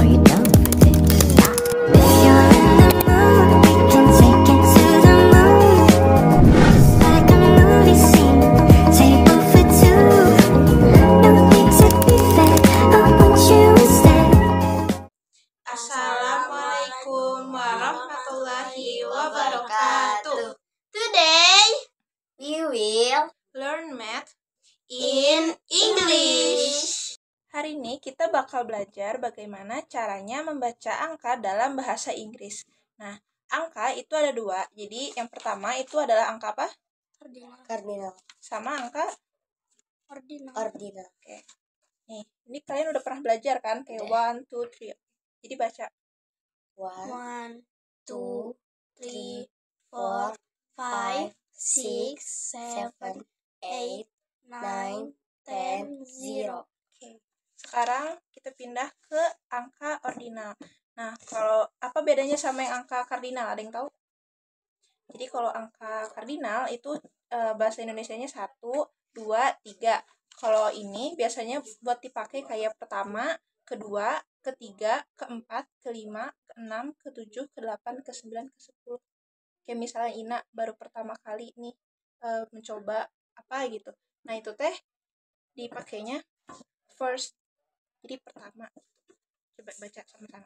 Are you down for this? If you're in the mood, we can take it to the moon. Just like a movie scene, table for two. No need to be fair, I want you instead. Assalamualaikum warahmatullahi wabarakatuh. Today We will learn math in English. Hari ini kita bakal belajar bagaimana caranya membaca angka dalam bahasa Inggris. Nah, angka itu ada dua. Jadi yang pertama itu adalah angka apa? Cardinal. Sama angka Ordinal. Oke. Nih, ini kalian udah pernah belajar kan? Kayak 1, 2, 3. Jadi baca 1, 2, 3, 4, 5, 6, 7, 8, 9, 10, 0. Oke. Sekarang kita pindah ke angka ordinal. Nah, kalau apa bedanya sama yang angka kardinal? Ada yang tahu? Jadi kalau angka kardinal itu bahasa Indonesianya 1, 2, 3. Kalau ini biasanya buat dipakai kayak pertama, kedua, ketiga, keempat, kelima, keenam, ketujuh, kedelapan, kesembilan, ke-10. Kayak misalnya Ina baru pertama kali nih mencoba apa gitu. Nah, itu teh dipakainya first. Jadi pertama. Coba baca sama-sama.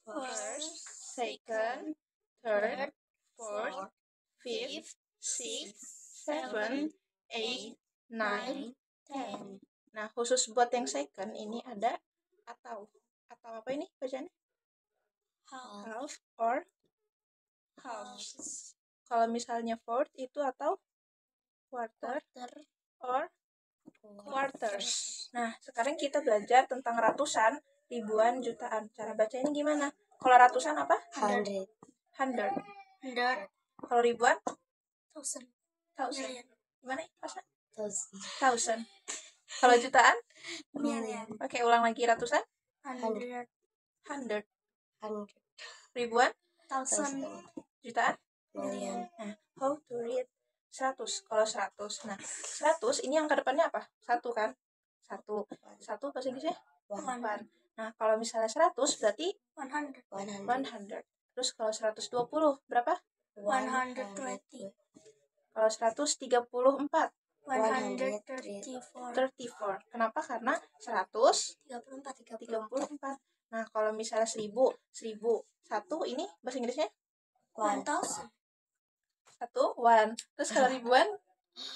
First, second, third, fourth, fifth, sixth, seventh, eighth, ninth, 10. Nah, khusus buat yang second ini ada atau apa ini bacanya? Half or halves. Kalau misalnya fourth itu atau quarter or quarters. Nah, sekarang kita belajar tentang ratusan, ribuan, jutaan. Cara bacanya gimana? Kalau ratusan apa? 100. 100. Kalau ribuan? 1000. Gimana ya? Pasnya? 1000. 1000. Kalau jutaan? Million. Oke, ulang lagi ratusan? 100. 100. 100. Ribuan? 1000. Jutaan? Million. Nah, how to read 100. Kalau 100. Nah, 100 ini angka depannya apa? 1 kan? 1 bahasa Inggrisnya? 1. Nah, kalau misalnya 100 berarti 100. 100. Terus kalau 120 berapa? 120. Kalau 134 134. 34. Kenapa? Karena 134. 34. Nah, kalau misalnya 1000, 1 ini bahasa Inggrisnya 1000. 1. Terus kalau ribuan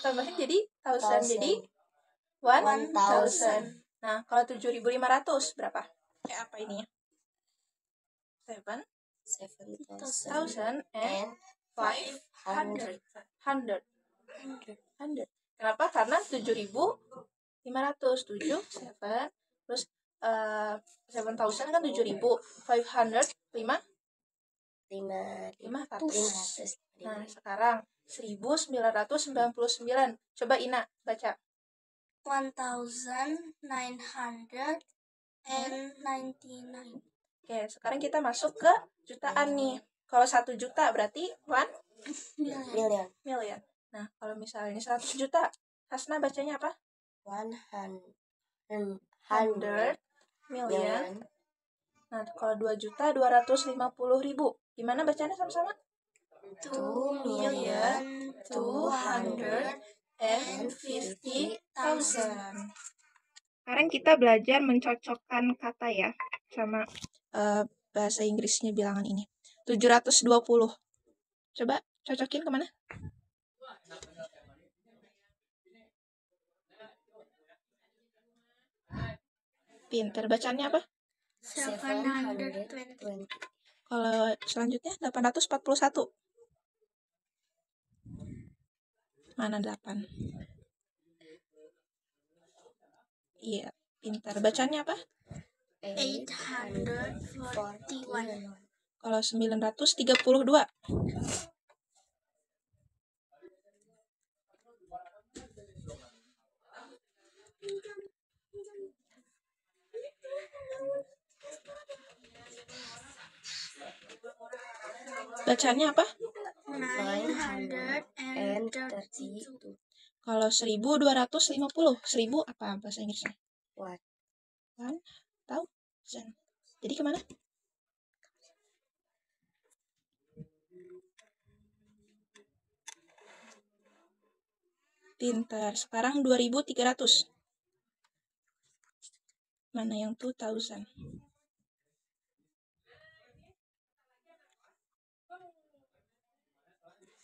tambahin jadi 1000. Jadi 1000. Nah, kalau 7500 berapa? Kayak apa ini ya? 7,500. 100. Kenapa? Karena 7500. 7, terus 7,000 kan 7.000. 500 500. Nah, sekarang 1999. Coba Ina baca. 1999. Oke, sekarang kita masuk ke jutaan nih. Kalau 1 juta berarti 1 Million. million. Nah, kalau misalnya 100 juta, Hasna bacanya apa? 100 million. Nah, kalau 2 juta 250.000. Gimana bacanya sama-sama? 2,250,000. Sekarang kita belajar mencocokkan kata ya sama bahasa Inggrisnya bilangan ini. 720. Coba cocokin kemana? Pinter. Bacaannya apa? 720. Kalau selanjutnya 841. Mana 8? Iya, pintar. Bacaannya apa? 841. Kalau 932. Bacaannya apa? 932. Kalau 1250. 1000 apa bahasa Inggrisnya? What? 1000. Jadi kemana? Pintar. Sekarang 2300. Mana yang 2000?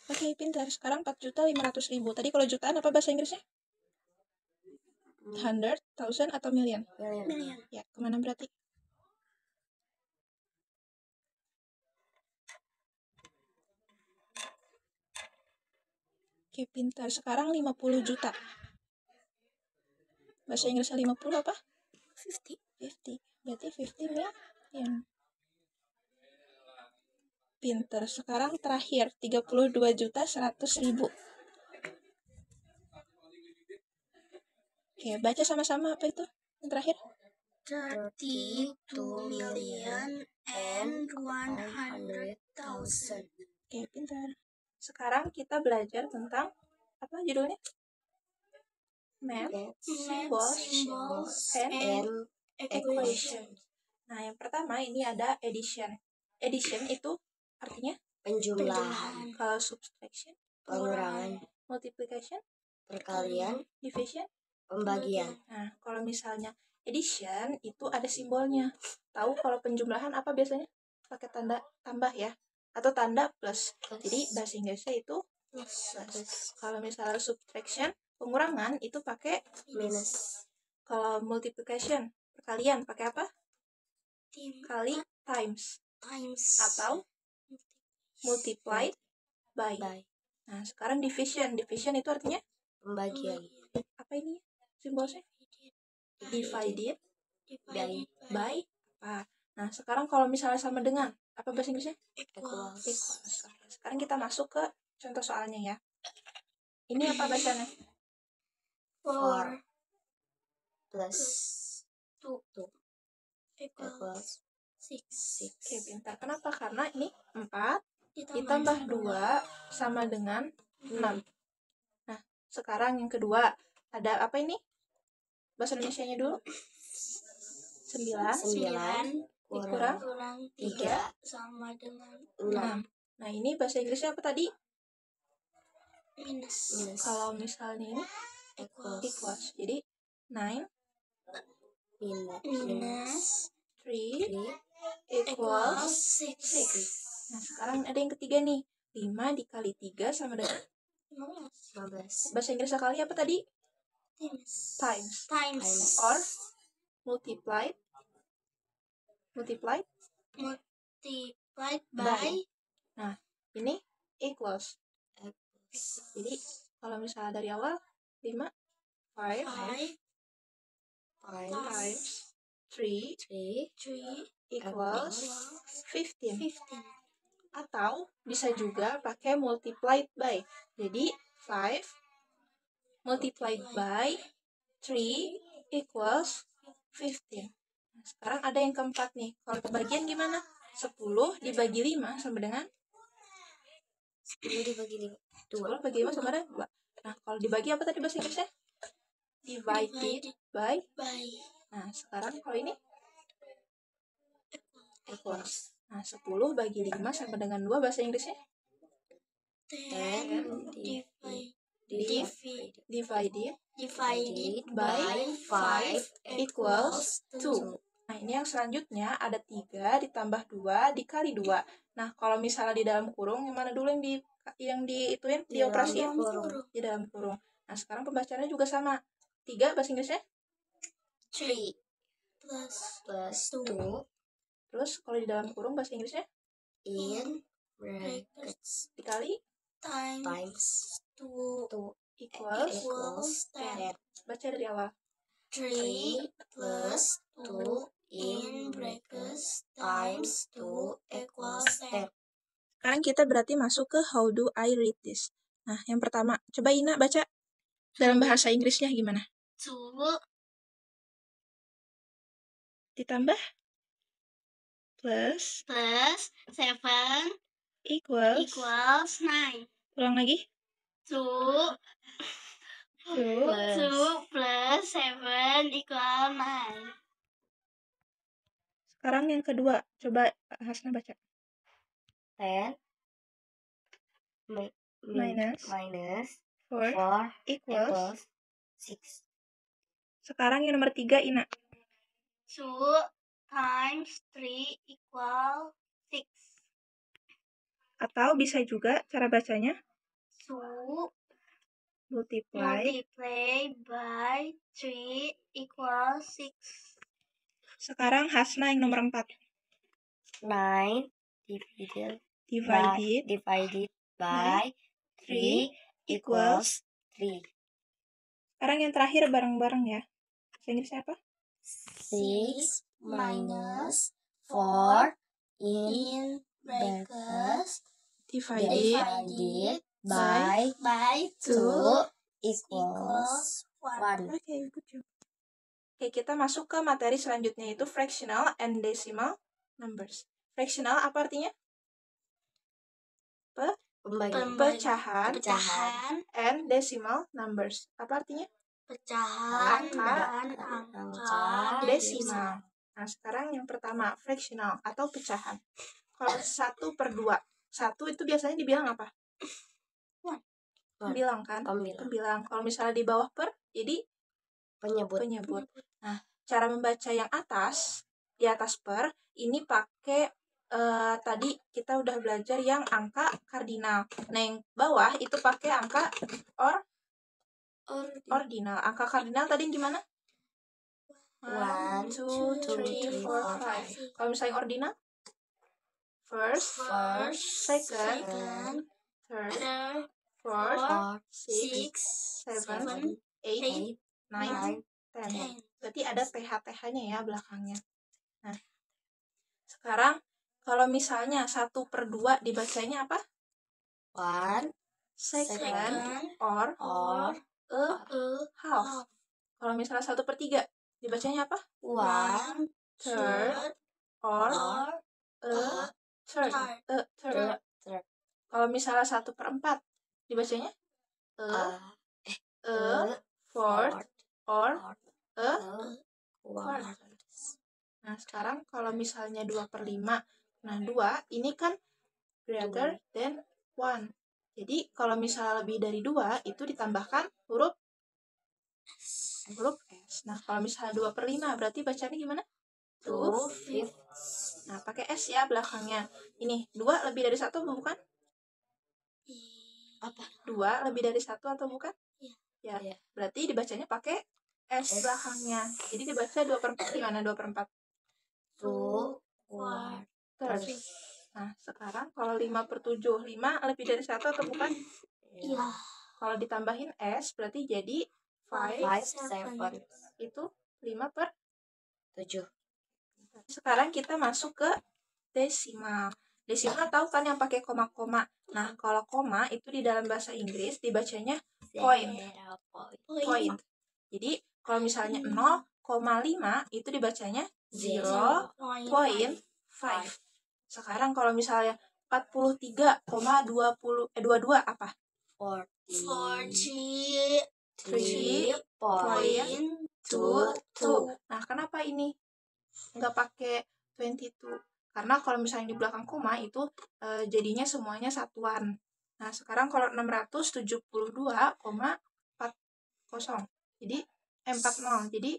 Oke, pintar. Sekarang 4.500.000. Tadi kalau jutaan apa bahasa Inggrisnya? Hundred, thousand, atau million? Million. Ya, kemana berarti? Oke, pintar. Sekarang 50 juta. Bahasa Inggrisnya 50 apa? 50. 50. Berarti 50 million. Pintar. Sekarang terakhir 32.100.000. Oke, baca sama-sama apa itu yang terakhir? 32,100,000. Oke, pintar. Sekarang kita belajar tentang apa judulnya? Math, symbols, and equation. Nah, yang pertama ini ada addition. Addition itu artinya Penjumlahan, kalau subtraction, pengurangan, multiplication, perkalian, division. pembagian. Nah, kalau misalnya addition itu ada simbolnya. Tahu kalau penjumlahan apa biasanya? Pakai tanda tambah ya, atau tanda plus. Jadi bahasa Inggrisnya itu plus. Kalau misalnya subtraction, pengurangan itu pakai Minus. Kalau multiplication, perkalian pakai apa? Kali times. Atau multiplied by. Nah, sekarang division. Division itu artinya Pembagian. apa ini? Simbolnya? Divided by apa? Nah, sekarang kalau misalnya sama dengan apa bahasa Inggrisnya? Equals. Equals. Sekarang kita masuk ke contoh soalnya ya. Ini apa bacanya? 4 plus 2 2 equals 6. Oke, pintar. Kenapa? Karena ini 4 Ditambah ditambah 2 sama dengan 6. Nah, sekarang yang kedua. Ada apa ini? Bahasa Indonesianya dulu. 9 dikurang kurang 3 sama dengan 6 Nah, ini bahasa Inggrisnya apa tadi? minus. Kalau misalnya ini equals. Jadi 9 Minus 3 equals equals 6. 6. Nah, sekarang ada yang ketiga nih. 5 dikali 3 sama dengan 15 bahasa Inggris sekali apa tadi? Times Or multiplied multiplied by Nah, ini equals. Jadi kalau misalnya dari awal 5 5 times 3 3 equals 15. 15. Atau bisa juga pakai multiplied by. Jadi 5 multiplied by 3 equals 15. Nah, sekarang ada yang keempat nih. Kalau pembagian gimana? 10 dibagi 5 sama dengan 10 dibagi 10 bagi 5 sama dengan 2. Nah, kalau dibagi apa tadi bahasa Inggrisnya? Divided by. Nah, sekarang kalau ini equals. Nah, 10 bagi 5 sama dengan 2 bahasa Inggrisnya? 10 Divided by 5 equals 2. Nah, ini yang selanjutnya ada 3 ditambah 2 dikali 2. Nah, kalau misalnya di dalam kurung, yang mana dulu yang diituin, dioperasiin? Di dalam kurung. Nah, sekarang pembacaannya juga sama. 3 bahasa Inggrisnya? 3 plus 2 Terus kalau di dalam kurung bahasa Inggrisnya? in brackets Dikali times 2 equals 10. Baca dari awal. 3 plus 2 in brackets times 2 equals 10. Sekarang kita berarti masuk ke how do I read this. Nah, yang pertama, coba Ina baca dalam bahasa Inggrisnya gimana? 2 Ditambah plus 7 equals. equals 9. Ulang lagi. 2 plus 7 equals 9. Sekarang yang kedua, coba Hasna baca. 10 Minus minus 4 4 equals. equals 6. Sekarang yang nomor 3, Ina. 2 times 3 equal 6. Atau bisa juga cara bacanya 2 multiply. multiply by 3 equal 6. Sekarang Hasna yang nomor 4. 9 divided By by 3 equals 3. Sekarang yang terakhir bareng-bareng ya. Bahasa Inggrisnya apa? 6 minus 4 in brackets Divided by By 2 equals 1. Oke, good job. Oke, kita masuk ke materi selanjutnya, yaitu fractional and decimal numbers. Fractional apa artinya? Pecahan. And decimal numbers. Apa artinya? Pecahan Angka. dan angka Desimal. Nah, sekarang yang pertama, fractional atau pecahan. Kalau 1/2. 1 itu biasanya dibilang apa? Pembilang kan? Pembilang. Kalau misalnya di bawah per, jadi penyebut. Nah, cara membaca yang atas, di atas per, ini pakai tadi kita udah belajar yang angka kardinal. Nah, yang bawah itu pakai angka ordinal. Angka kardinal tadi gimana? 1, 2, 3, 4, 5. Kalau misalnya ordinal? First, second, third, fourth, 6, 7, 8, 9, 10. Berarti ada TH-TH-nya ya belakangnya. Nah, sekarang kalau misalnya 1/2 dibacanya apa? 1 Second or a half. Kalau misalnya 1/3 dibacanya apa? 1 Third or a third. Kalau misalnya 1/4 dibacanya a fourth or a quarter. Nah, sekarang kalau misalnya 2/5. Nah, 2 ini kan greater than 1. Jadi, kalau misalnya lebih dari 2, itu ditambahkan huruf S. Nah, kalau misalnya 2/5, berarti bacanya gimana? 2/5. Nah, pakai S ya belakangnya. Ini, 2 lebih dari 1 atau bukan? Apa? 2 lebih dari 1 atau bukan? Ya. Iya. Berarti dibacanya pakai S belakangnya. Jadi dibaca 2/4 gimana 2/4? 2 quarters. Nah, sekarang kalau 5/7, 5 lebih dari 1 atau bukan? Iya. Kalau ditambahin S berarti jadi 5. 7. Itu 5/7. 7. Sekarang kita masuk ke desimal. Desimal tahu kan yang pakai koma-koma. Nah, kalau koma itu di dalam bahasa Inggris dibacanya point. Jadi, kalau misalnya 0,5 itu dibacanya 0.5. Sekarang kalau misalnya 43,22 apa? 43.22. Nah, kenapa ini nggak pakai 22? Karena kalau misalnya di belakang koma itu jadinya semuanya satuan. Nah, sekarang kalau 672,40. Jadi 40. Jadi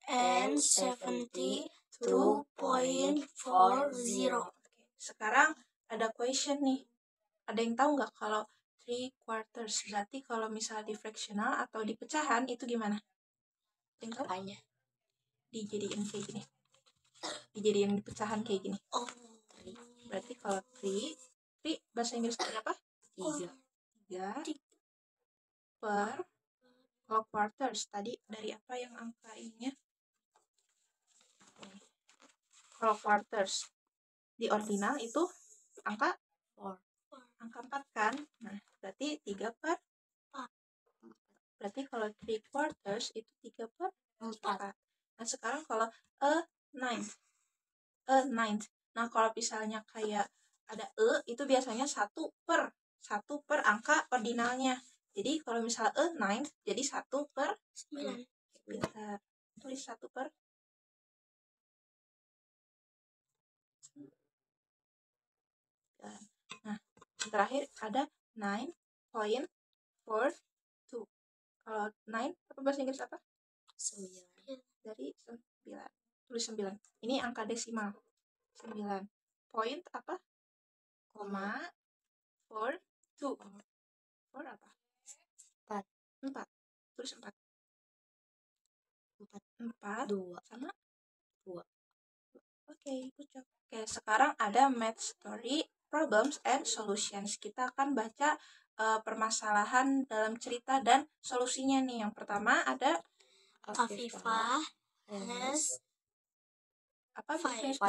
672.40. Sekarang ada question nih. Ada yang tahu nggak kalau 3 quarters? Berarti kalau misalnya di fractional atau di pecahan itu gimana? Yang tahu? Apanya? Dijadiin kayak gini. Dijadiin pecahan kayak gini. Berarti kalau 3 bahasa Inggrisnya apa? 3 per. Kalau quarters tadi dari apa yang angka ininya? Kalau quarters di ordinal itu angka 4 kan? Nah, berarti 3/4. Berarti kalau 3 quarters itu 3/4. Nah, sekarang kalau a ninth. Nah, kalau misalnya kayak ada itu biasanya 1/1 angka ordinalnya. Jadi kalau misalnya a ninth jadi 1/9. Tulis 1/9. terakhir ada 9.42. Kalau 9 apa bahasa Inggris apa? 9. Dari 9. Tulis 9. Ini angka desimal. 9. Point apa? Koma. 42. 4 apa? 4. 4. Tulis 4. 4. 4 2. sama 2. Oke, good job. Oke, sekarang ada math story, problems and solutions. Kita akan baca permasalahan dalam cerita dan solusinya nih. Yang pertama ada Afifah has apa? 15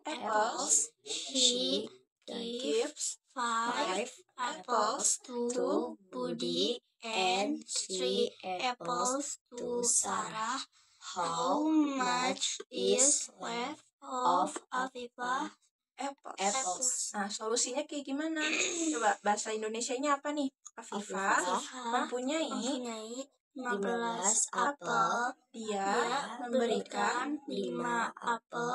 apples. She gives 5 apples to Budi and 3 apples to Sarah. How much is left of Afifah apples? Nah, solusinya kayak gimana? Coba bahasa Indonesianya apa nih? Afifah mempunyai 15 apel. dia Dia memberikan 5 apel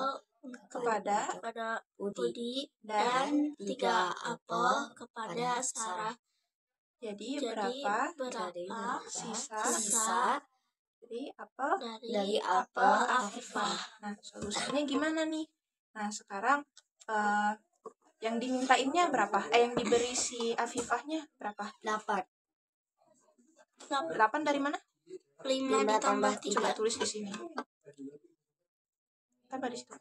kepada kepada Budi Budi dan dan 3 apel kepada Sarah. jadi Jadi berapa berapa sisa dari apel dari apel apel Afifah? Nah, solusinya gimana nih? Nah, sekarang yang dimintainnya berapa? Yang diberi si Afifahnya berapa? 8. 8 dari mana? 5 5 ditambah tambah 3. Coba tulis di sini. Tambah di situ.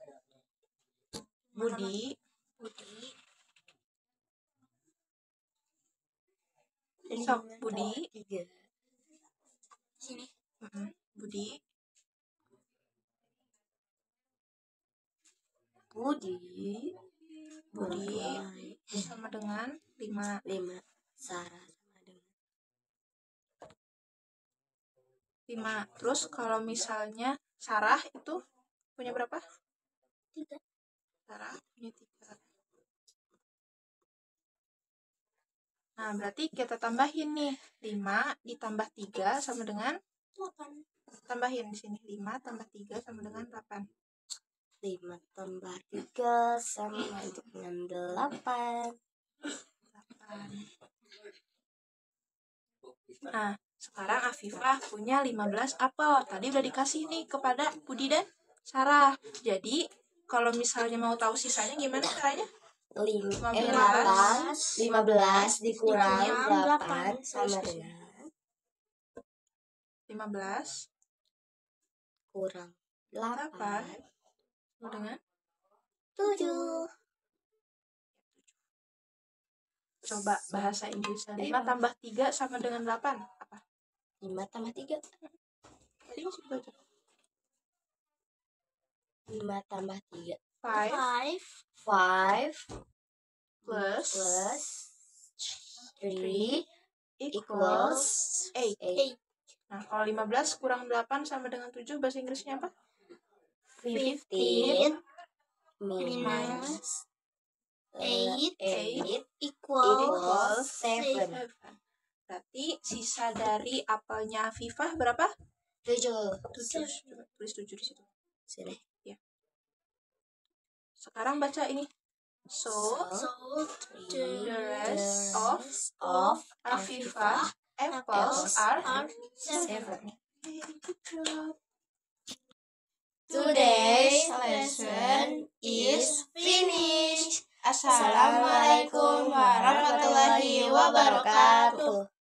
Budi sok Budi 3. Sini. Budi sama dengan 5. 5. Sarah sama dengan 5. Terus kalau misalnya Sarah itu punya berapa? 3. Sarah punya 3. Nah, berarti kita tambahin nih. 5 ditambah 3 sama dengan 8. tambahin di sini. 5 tambah 3 sama dengan 8. 5 tambah 3 sama dengan 8. Nah, sekarang Afifah punya 15 apel. Tadi udah dikasih nih kepada Budi dan Sarah. Jadi, kalau misalnya mau tahu sisanya gimana caranya? 15 dikurang 8 sama dengan 15 kurang 8 8 sama dengan 7. coba bahasa Inggrisnya. 5 tambah 3 sama dengan 8. Apa? 5 tambah 3. Tadi sudah baca. 5 tambah 3. 5 5 plus 3 equals 8. 8. Nah, kalau 15 kurang 8 sama dengan 7, bahasa Inggrisnya apa? 15 minus 8 equals 7. Berarti sisa dari apelnya Afifah berapa? 7. 7. Coba tulis 7 di situ. Sini. Sekarang baca ini. So the the rest rest of Afifah apples are 7. 7. Good job. Today's lesson is finished. Assalamualaikum warahmatullahi wabarakatuh.